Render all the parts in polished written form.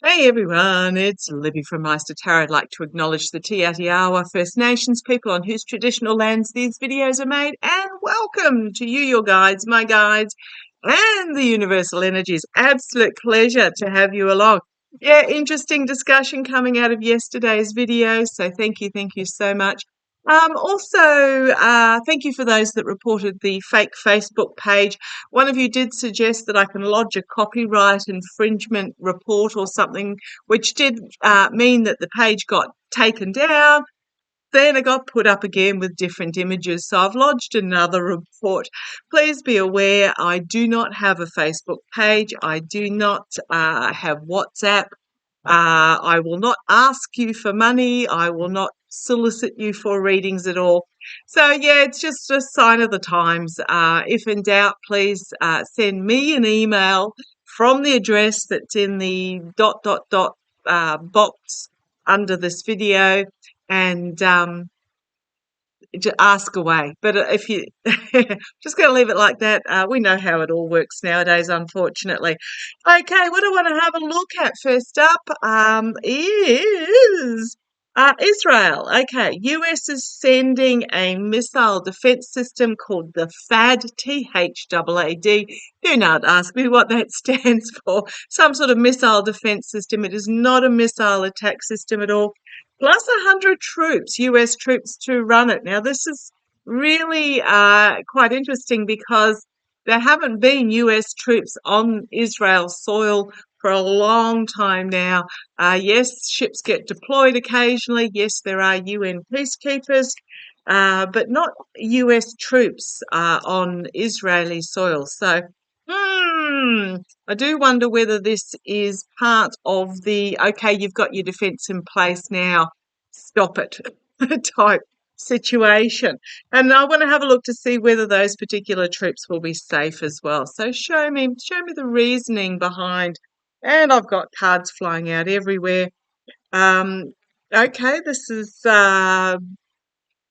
Hey everyone, it's Libby from maighstirtarot. I'd like to acknowledge the THAAD First Nations people on whose traditional lands these videos are made, and welcome to you, your guides, my guides, and the universal energies. Absolute pleasure to have you along. Yeah, interesting discussion coming out of yesterday's video, so thank you so much. Thank you for those that reported the fake Facebook page. One of you did suggest that I can lodge a copyright infringement report or something, which did mean that the page got taken down. Then it got put up again with different images. So I've lodged another report. Please be aware, I do not have a Facebook page. I do not have WhatsApp. I will not ask you for money. I will not solicit you for readings at all. So, yeah, it's just a sign of the times. If in doubt, please send me an email from the address that's in the box under this video and ask away. But if you just going to leave it like that, we know how it all works nowadays, unfortunately. Okay, what I want to have a look at first up is Israel. Okay, US is sending a missile defense system called the THAAD, THAAD. Do not ask me what that stands for. Some sort of missile defense system. It is not a missile attack system at all. Plus 100 troops, US troops, to run it. Now, this is really quite interesting because there haven't been US troops on Israel's soil for a long time now. Yes, ships get deployed occasionally. Yes, there are UN peacekeepers, but not US troops on Israeli soil. So, I do wonder whether this is part of the, okay, you've got your defence in place now, stop it type situation. And I want to have a look to see whether those particular troops will be safe as well. So show me the reasoning behind. And I've got cards flying out everywhere. Okay, this is out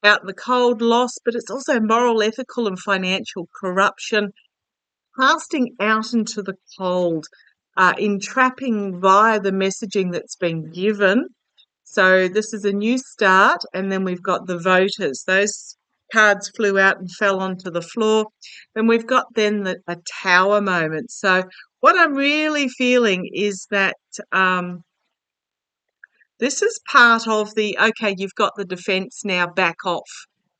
in the cold, loss, but it's also moral, ethical, and financial corruption. Casting out into the cold, entrapping via the messaging that's been given. So this is a new start, and then we've got the voters. Those cards flew out and fell onto the floor. Then we've got then a tower moment. So what I'm really feeling is that this is part of the, okay, you've got the defence now, back off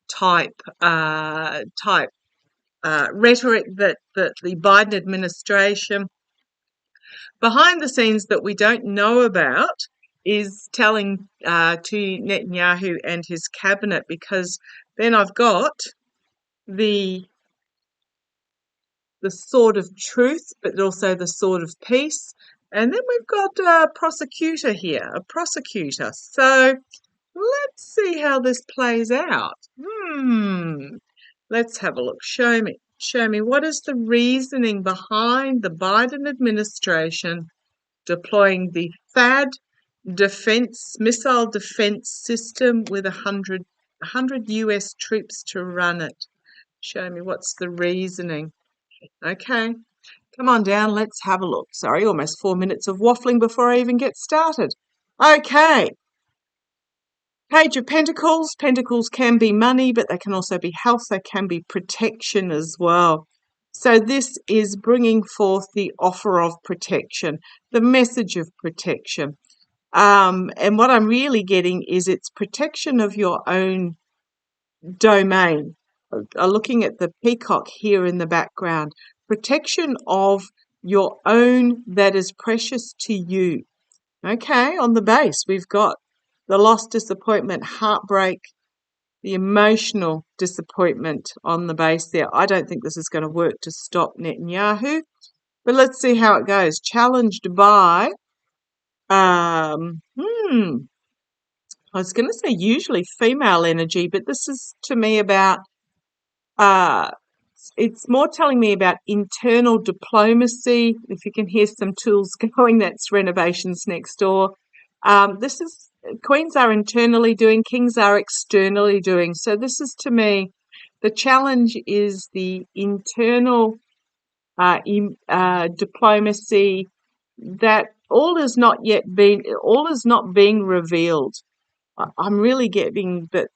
type rhetoric that the Biden administration, behind the scenes that we don't know about, is telling to Netanyahu and his cabinet, because then I've got the sword of truth, but also the sword of peace. And then we've got a prosecutor here, a prosecutor. So let's see how this plays out. Let's have a look. Show me. What is the reasoning behind the Biden administration deploying the THAAD missile defense system with 100 US troops to run it? Show me, what's the reasoning? Okay, come on down. Let's have a look. Sorry, almost 4 minutes of waffling before I even get started. Okay. Page of Pentacles. Pentacles can be money, but they can also be health. They can be protection as well. So this is bringing forth the offer of protection, the message of protection. And what I'm really getting is it's protection of your own domain. Looking at the peacock here in the background, protection of your own that is precious to you. Okay, on the base, we've got the loss, disappointment, heartbreak, the emotional disappointment on the base there. I don't think this is going to work to stop Netanyahu, but let's see how it goes. Challenged by, I was going to say usually female energy, but this is to me about, it's more telling me about internal diplomacy. If you can hear some tools going, that's renovations next door. This is, queens are internally doing, kings are externally doing. So this is, to me, the challenge is the internal diplomacy, that all is not being revealed. I'm really getting that,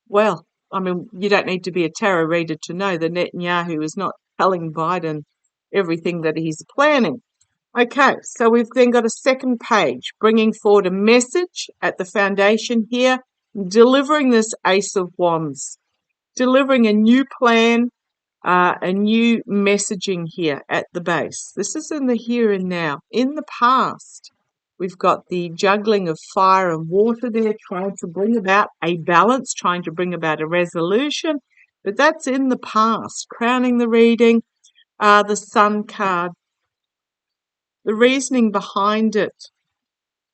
well, I mean, you don't need to be a tarot reader to know that Netanyahu is not telling Biden everything that he's planning. Okay, so we've then got a second page bringing forward a message at the foundation here, delivering this Ace of Wands, delivering a new plan, a new messaging here at the base. This is in the here and now. In the past, we've got the juggling of fire and water there, trying to bring about a balance, trying to bring about a resolution, but that's in the past. Crowning the reading, the Sun card, the reasoning behind it,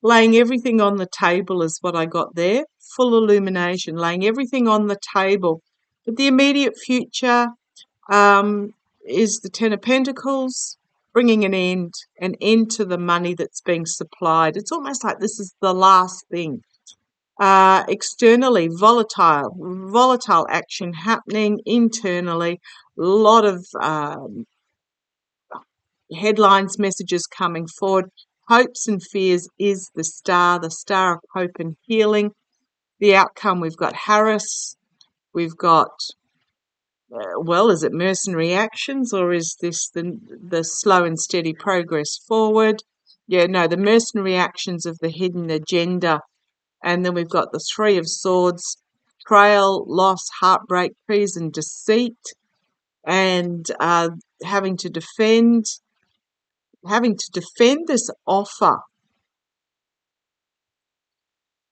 laying everything on the table is what I got there. Full illumination, laying everything on the table. But the immediate future, is the Ten of Pentacles, bringing an end to the money that's being supplied. It's almost like this is the last thing. Externally, volatile action happening. Internally, a lot of headlines, messages coming forward. Hopes and fears is the star of hope and healing. The outcome, we've got Harris, we've got well, is it mercenary actions, or is this the slow and steady progress forward? Yeah, no, the mercenary actions of the hidden agenda. And then we've got the Three of Swords, trail, loss, heartbreak, treason, deceit, and having to defend this offer.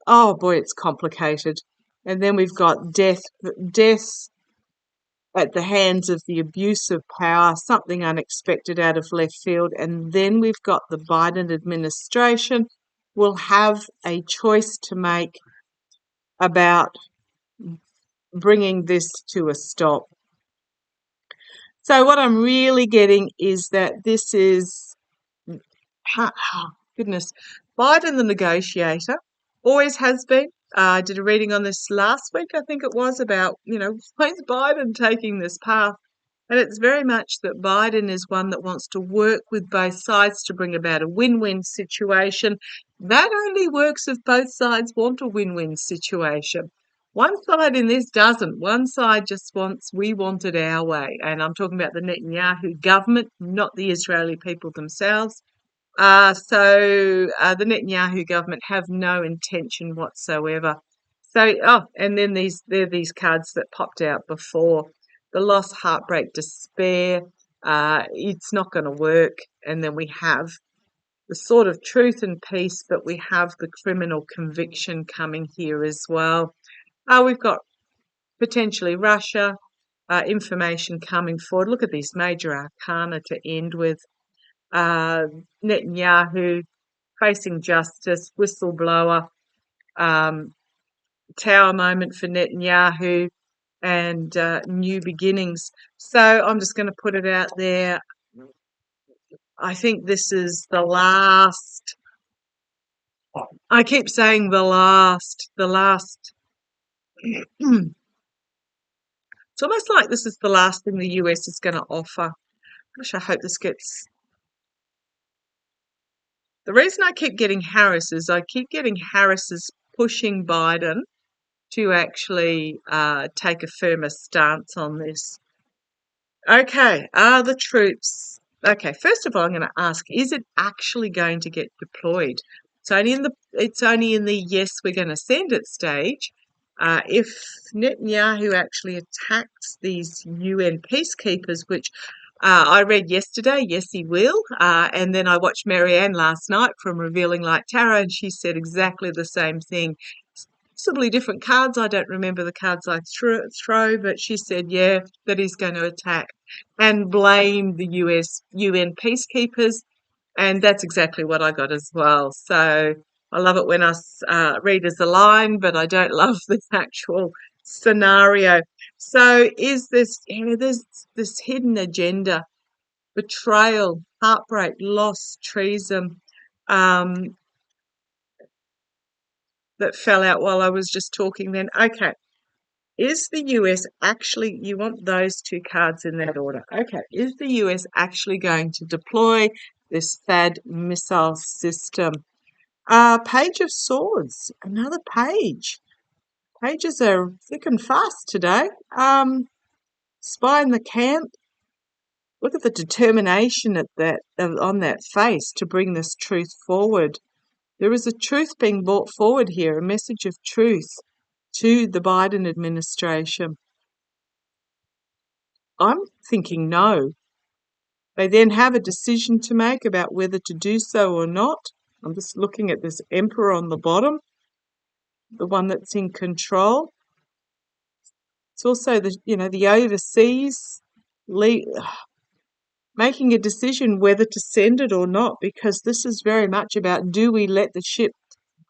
Oh boy, it's complicated. And then we've got death at the hands of the abuse of power, something unexpected out of left field. And then we've got the Biden administration will have a choice to make about bringing this to a stop. So what I'm really getting is that this is, goodness, Biden the negotiator, always has been. I did a reading on this last week, I think it was, about, when's Biden taking this path? And it's very much that Biden is one that wants to work with both sides to bring about a win-win situation. That only works if both sides want a win-win situation. One side in this doesn't. One side just wants, we want it our way. And I'm talking about the Netanyahu government, not the Israeli people themselves. So the Netanyahu government have no intention whatsoever. So, and then there are these cards that popped out before. The loss, heartbreak, despair, it's not going to work. And then we have the sort of truth and peace, but we have the criminal conviction coming here as well. We've got potentially Russia, information coming forward. Look at these major arcana to end with. Netanyahu facing justice, whistleblower, tower moment for Netanyahu, and new beginnings. So I'm just going to put it out there. I think this is the last. I keep saying the last. It's almost like this is the last thing the US is going to offer. Gosh, I hope this gets. The reason I keep getting Harris is I keep getting Harris is pushing Biden to actually take a firmer stance on this. Okay, are the troops... Okay, first of all, I'm going to ask, is it actually going to get deployed? It's only in the yes, we're going to send it stage. If Netanyahu actually attacks these UN peacekeepers, which I read yesterday, yes, he will. And then I watched Marianne last night from Revealing Light Tarot, and she said exactly the same thing. Possibly different cards. I don't remember the cards I throw, but she said, yeah, that he's going to attack and blame the UN peacekeepers. And that's exactly what I got as well. So I love it when us readers align, but I don't love the actual scenario. So there's this hidden agenda, betrayal, heartbreak, loss, treason, that fell out while I was just talking then. Okay. Is the US actually, you want those two cards in that order. Okay. Is the US actually going to deploy this THAAD missile system. Page of Swords, another page. Pages are thick and fast today. Spy in the camp. Look at the determination on that face to bring this truth forward. There is a truth being brought forward here, a message of truth to the Biden administration. I'm thinking no. They then have a decision to make about whether to do so or not. I'm just looking at this Emperor on the bottom, the one that's in control. It's also the overseas making a decision whether to send it or not, because this is very much about, do we let the ship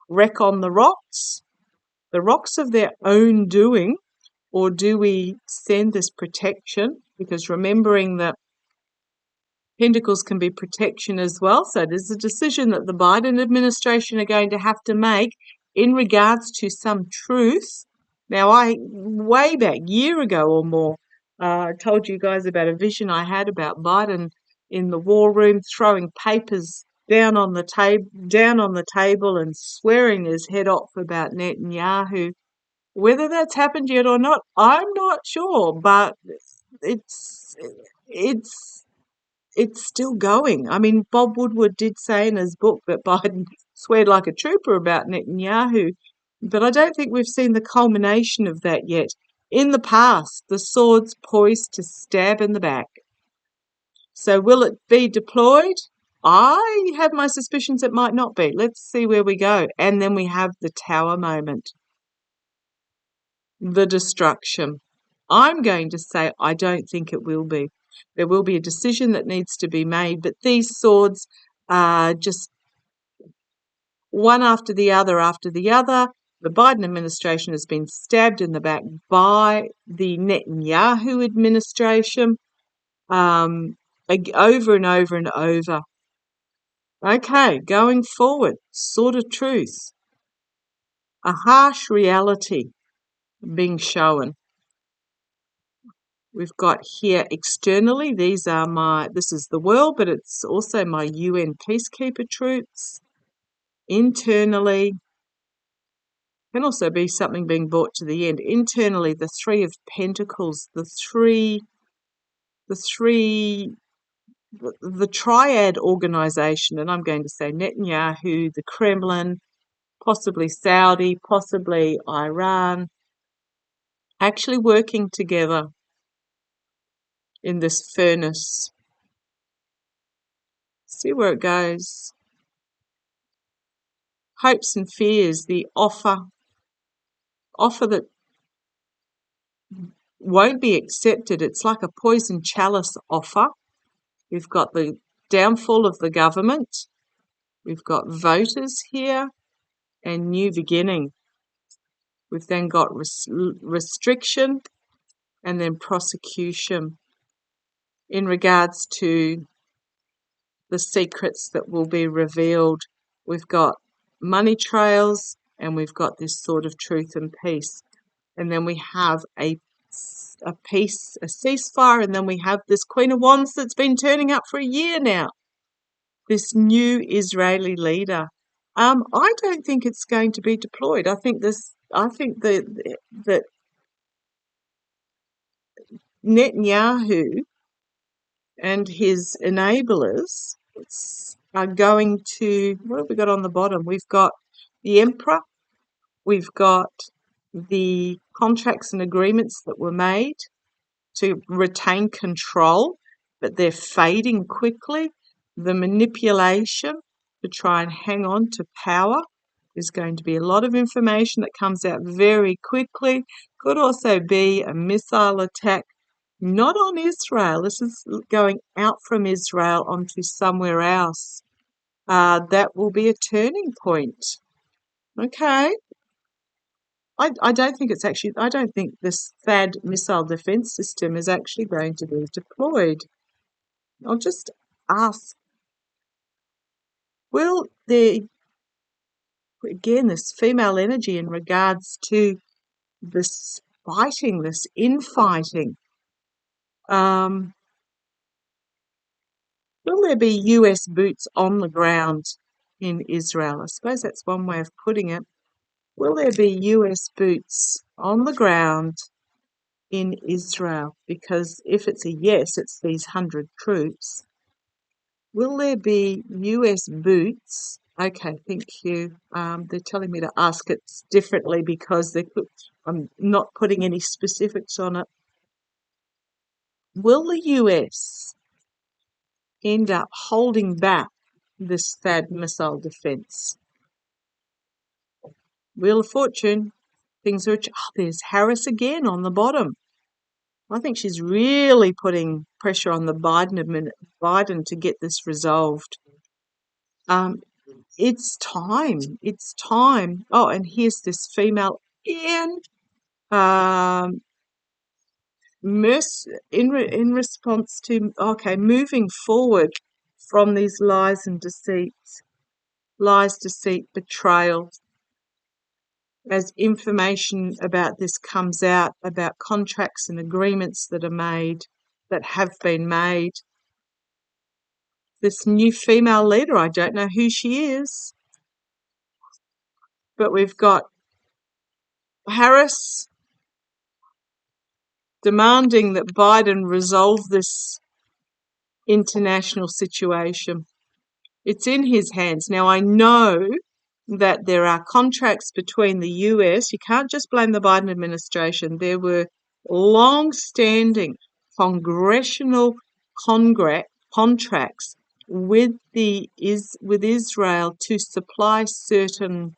wreck on the rocks of their own doing, or do we send this protection? Because remembering that Pentacles can be protection as well. So there's a decision that the Biden administration are going to have to make in regards to some truth. Now, way back, year ago or more, I told you guys about a vision I had about Biden in the war room throwing papers down on the table and swearing his head off about Netanyahu. Whether that's happened yet or not, I'm not sure, but it's still going. I mean, Bob Woodward did say in his book that Biden sweared like a trooper about Netanyahu, but I don't think we've seen the culmination of that yet. In the past, the sword's poised to stab in the back. So will it be deployed? I have my suspicions it might not be. Let's see where we go. And then we have the Tower moment. The destruction. I'm going to say I don't think it will be. There will be a decision that needs to be made, but these swords are just one after the other after the other. The Biden administration has been stabbed in the back by the Netanyahu administration over and over and over. Okay, going forward, sword of truth. A harsh reality being shown. We've got here externally, this is the world, but it's also my UN peacekeeper troops. Internally, can also be something being brought to the end. Internally, the Three of Pentacles, the THAAD organization, and I'm going to say Netanyahu, the Kremlin, possibly Saudi, possibly Iran, actually working together in this furnace. See where it goes. Hopes and fears, the offer that won't be accepted. It's like a poison chalice offer. We've got the downfall of the government. We've got voters here and new beginning. We've then got restriction and then prosecution in regards to the secrets that will be revealed. We've got money trails and we've got this sort of truth and peace. And then we have a peace, a ceasefire, and then we have this Queen of Wands that's been turning up for a year now. This new Israeli leader. I don't think it's going to be deployed. I think that Netanyahu and his enablers are going to, what have we got on the bottom? We've got the Emperor, we've got the contracts and agreements that were made to retain control, but they're fading quickly. The manipulation to try and hang on to power. There's going to be a lot of information that comes out very quickly. Could also be a missile attack, not on Israel. This is going out from Israel onto somewhere else. That will be a turning point. Okay. I don't think this THAAD missile defense system is actually going to be deployed. I'll just ask, will there, again, this female energy in regards to this fighting, this infighting, Will there be US boots on the ground in Israel? I suppose that's one way of putting it. Will there be US boots on the ground in Israel? Because if it's a yes, it's these 100 troops. Will there be US boots? Okay, thank you. They're telling me to ask it differently because I'm not putting any specifics on it. Will the US end up holding back this THAAD missile defense? Wheel of Fortune. Things are. There's Harris again on the bottom. I think she's really putting pressure on the Biden to get this resolved. It's time. It's time. Oh, and here's this female in in response to moving forward from these lies, deceit, betrayal. As information about this comes out, about contracts and agreements that have been made. This new female leader, I don't know who she is, but we've got Harris demanding that Biden resolve this international situation. It's in his hands. Now, I know that there are contracts between the US. You can't just blame the Biden administration. There were long-standing congressional contracts with Israel to supply certain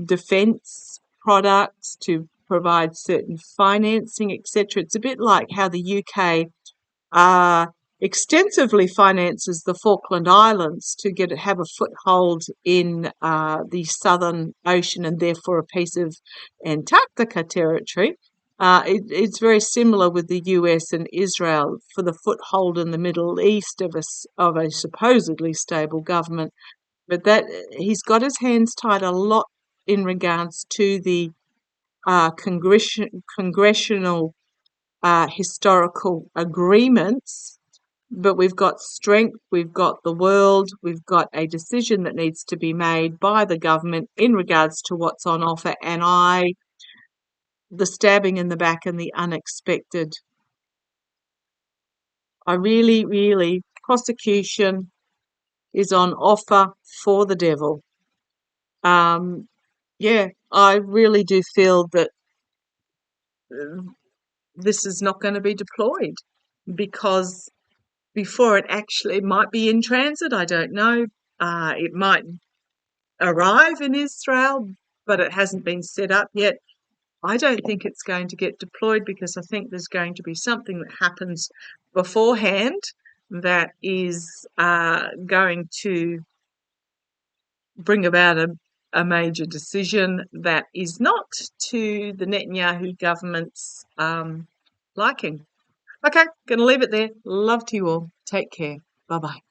defense products, to provide certain financing, etc. It's a bit like how the UK extensively finances the Falkland Islands to have a foothold in the Southern Ocean and therefore a piece of Antarctica territory. It's very similar with the US and Israel for the foothold in the Middle East of a supposedly stable government. But that he's got his hands tied a lot in regards to the congressional historical agreements, but we've got strength, we've got the world, we've got a decision that needs to be made by the government in regards to what's on offer, and the stabbing in the back and the unexpected. Prosecution is on offer for the devil. I really do feel that this is not going to be deployed because before it might be in transit, I don't know. It might arrive in Israel, but it hasn't been set up yet. I don't think it's going to get deployed because I think there's going to be something that happens beforehand that is going to bring about a major decision that is not to the Netanyahu government's liking. Okay, going to leave it there. Love to you all. Take care. Bye-bye.